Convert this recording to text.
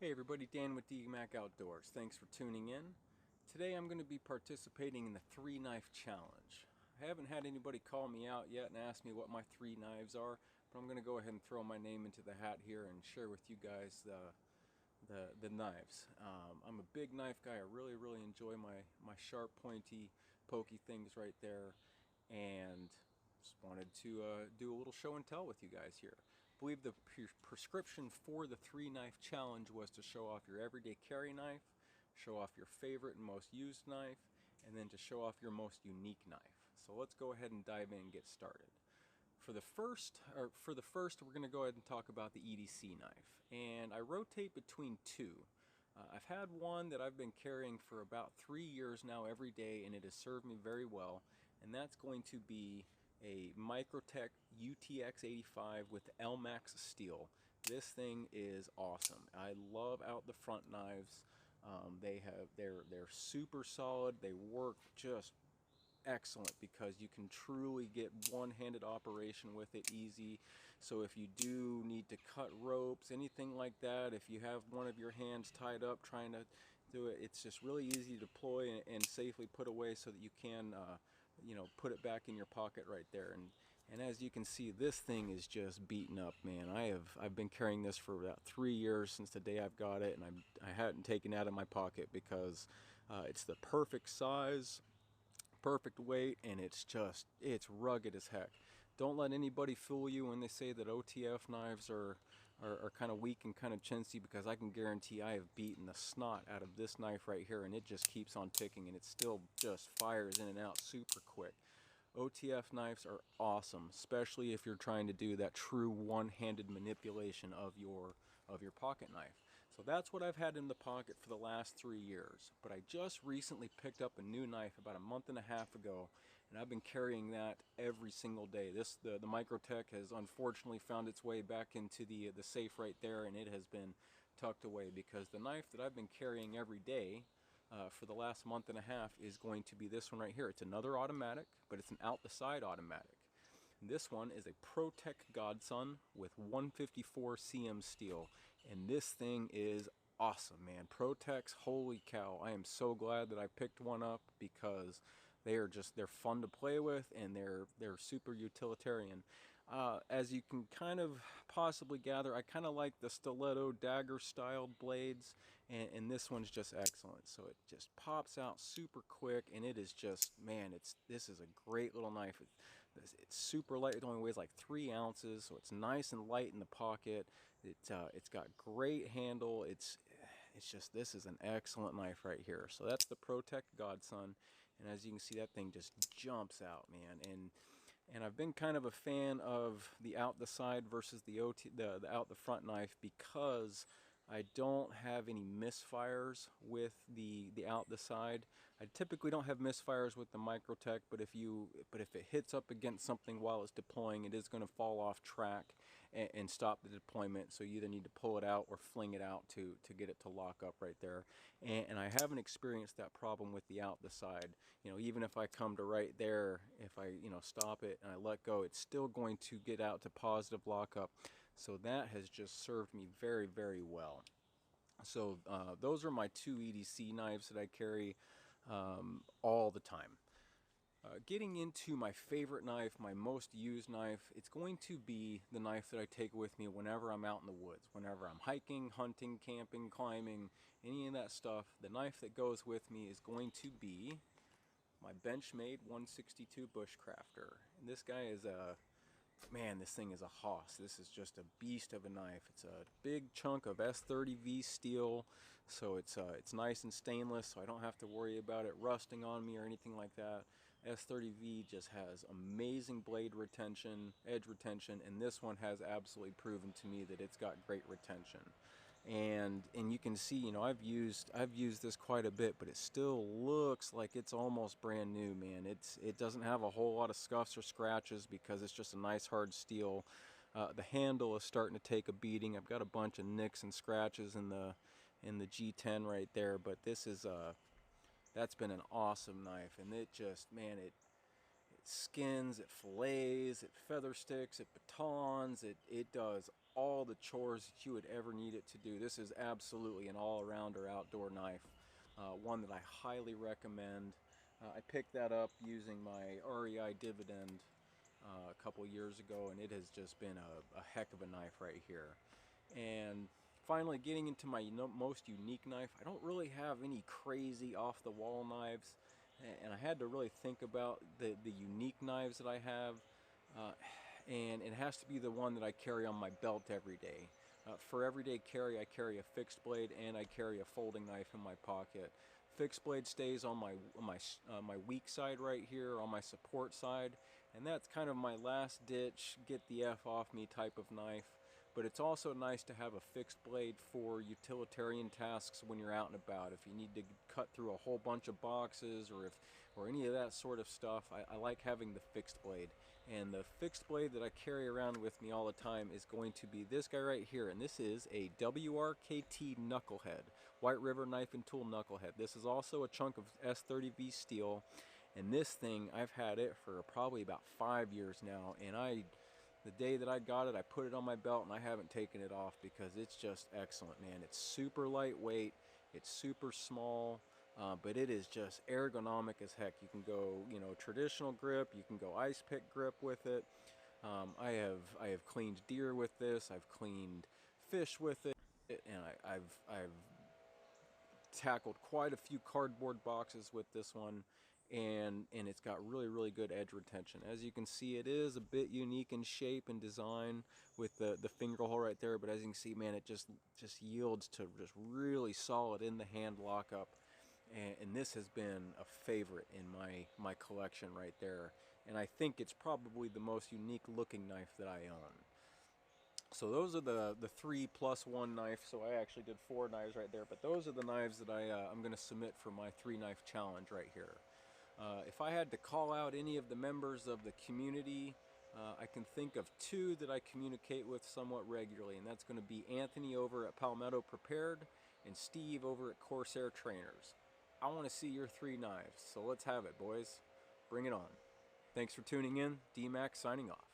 Hey everybody, Dan with Dmak Outdoors. Thanks for tuning in. Today I'm going to be participating in the 3-knife challenge. I haven't had anybody call me out yet and ask me what my 3 knives are, but I'm going to go ahead and throw my name into the hat here and share with you guys the knives. I'm a big knife guy. I really enjoy my sharp, pointy, pokey things right there, and just wanted to do a little show and tell with you guys here. I believe the prescription for the 3-knife challenge was to show off your everyday carry knife, show off your favorite and most used knife, and then to show off your most unique knife. So let's go ahead and dive in and get started. For the first, we're going to go ahead and talk about the EDC knife, and I rotate between two. I've had one that I've been carrying for about 3 years now every day, and it has served me very well, and that's going to be a Microtech UTX85 with LMAX steel. This thing is awesome. I love out the front knives. They're super solid. They work just excellent because you can truly get one-handed operation with it easy. So if you do need to cut ropes, anything like that, if you have one of your hands tied up trying to do it, it's just really easy to deploy and safely put away so that you can put it back in your pocket right there. And as you can see, this thing is just beaten up, man. I've been carrying this for about 3 years since the day I've got it, and I hadn't taken it out of my pocket because it's the perfect size, perfect weight, and it's rugged as heck. Don't let anybody fool you when they say that OTF knives are kind of weak and kind of chintzy, because I can guarantee I have beaten the snot out of this knife right here, and it just keeps on ticking, and it still just fires in and out super quick. OTF knives are awesome, especially if you're trying to do that true one-handed manipulation of your pocket knife. So that's what I've had in the pocket for the last 3 years. But I just recently picked up a new knife about a month and a half ago, and I've been carrying that every single day. The Microtech has unfortunately found its way back into the safe right there, and it has been tucked away, because the knife that I've been carrying every day for the last month and a half is going to be this one right here. It's another automatic, but it's an out the side automatic. And this one is a Protech Godson with 154 cm steel, and this thing is awesome, man. Protechs, holy cow! I am so glad that I picked one up, because they're fun to play with, and they're super utilitarian. As you can kind of possibly gather, I kind of like the stiletto dagger styled blades, and this one's just excellent. So it just pops out super quick, and it is just, man, this is a great little knife. It's super light. It only weighs like 3 ounces, so it's nice and light in the pocket. It's got great handle. It's just, this is an excellent knife right here. So that's the Protech Godson, and as you can see, that thing just jumps out, man. And I've been kind of a fan of the out the side versus the out the front knife, because I don't have any misfires with the out the side. I typically don't have misfires with the Microtech, but if it hits up against something while it's deploying, it is going to fall off track and stop the deployment. So you either need to pull it out or fling it out to get it to lock up right there. And I haven't experienced that problem with the out the side. Even if I come to right there, if I stop it and I let go, it's still going to get out to positive lockup. So that has just served me very well. So those are my 2 EDC knives that I carry all the time. Getting into my favorite knife, my most used knife, it's going to be the knife that I take with me whenever I'm out in the woods, whenever I'm hiking, hunting, camping, climbing, any of that stuff. The knife that goes with me is going to be my Benchmade 162 Bushcrafter. And this guy is man, this thing is a hoss. This is just a beast of a knife. It's a big chunk of S30V steel, so it's nice and stainless, so I don't have to worry about it rusting on me or anything like that. S30V just has amazing blade retention, edge retention, and this one has absolutely proven to me that it's got great retention. And you can see, I've used this quite a bit, but it still looks like it's almost brand new, man. It doesn't have a whole lot of scuffs or scratches, because it's just a nice hard steel. The handle is starting to take a beating. I've got a bunch of nicks and scratches in the G10 right there, but this is that's been an awesome knife, and it just, man, skins, it fillets, it feather sticks, it batons, it does all the chores that you would ever need it to do. This is absolutely an all-arounder outdoor knife, one that I highly recommend. I picked that up using my REI Dividend a couple years ago, and it has just been a heck of a knife right here. And finally, getting into my most unique knife, I don't really have any crazy off-the-wall knives, and I had to really think about the unique knives that I have, and it has to be the one that I carry on my belt every day. For everyday carry, I carry a fixed blade and I carry a folding knife in my pocket. Fixed blade stays on my weak side right here, on my support side, and that's kind of my last ditch, get the F off me type of knife. But it's also nice to have a fixed blade for utilitarian tasks when you're out and about. If you need to cut through a whole bunch of boxes or any of that sort of stuff, I like having the fixed blade. And the fixed blade that I carry around with me all the time is going to be this guy right here, and this is a WRKT knucklehead, White River Knife and Tool knucklehead. This is also a chunk of S30V steel, and this thing, I've had it for probably about 5 years now, and the day that I got it, I put it on my belt and I haven't taken it off because it's just excellent, man. It's super lightweight, it's super small, but it is just ergonomic as heck. You can go, traditional grip, you can go ice pick grip with it. I have cleaned deer with this, I've cleaned fish with it, and I've tackled quite a few cardboard boxes with this one. And it's got really good edge retention. As you can see, it is a bit unique in shape and design with the finger hole right there, but as you can see, man, it just yields to just really solid in the hand lockup, and this has been a favorite in my collection right there, and I think it's probably the most unique looking knife that I own. So those are the 3+1 knife, so I actually did 4 knives right there, but those are the knives that I'm going to submit for my 3-knife challenge right here. If I had to call out any of the members of the community, I can think of 2 that I communicate with somewhat regularly, and that's going to be Anthony over at Palmetto Prepared and Steve over at Corsair Trainers. I want to see your 3 knives, so let's have it, boys. Bring it on. Thanks for tuning in. Dmak signing off.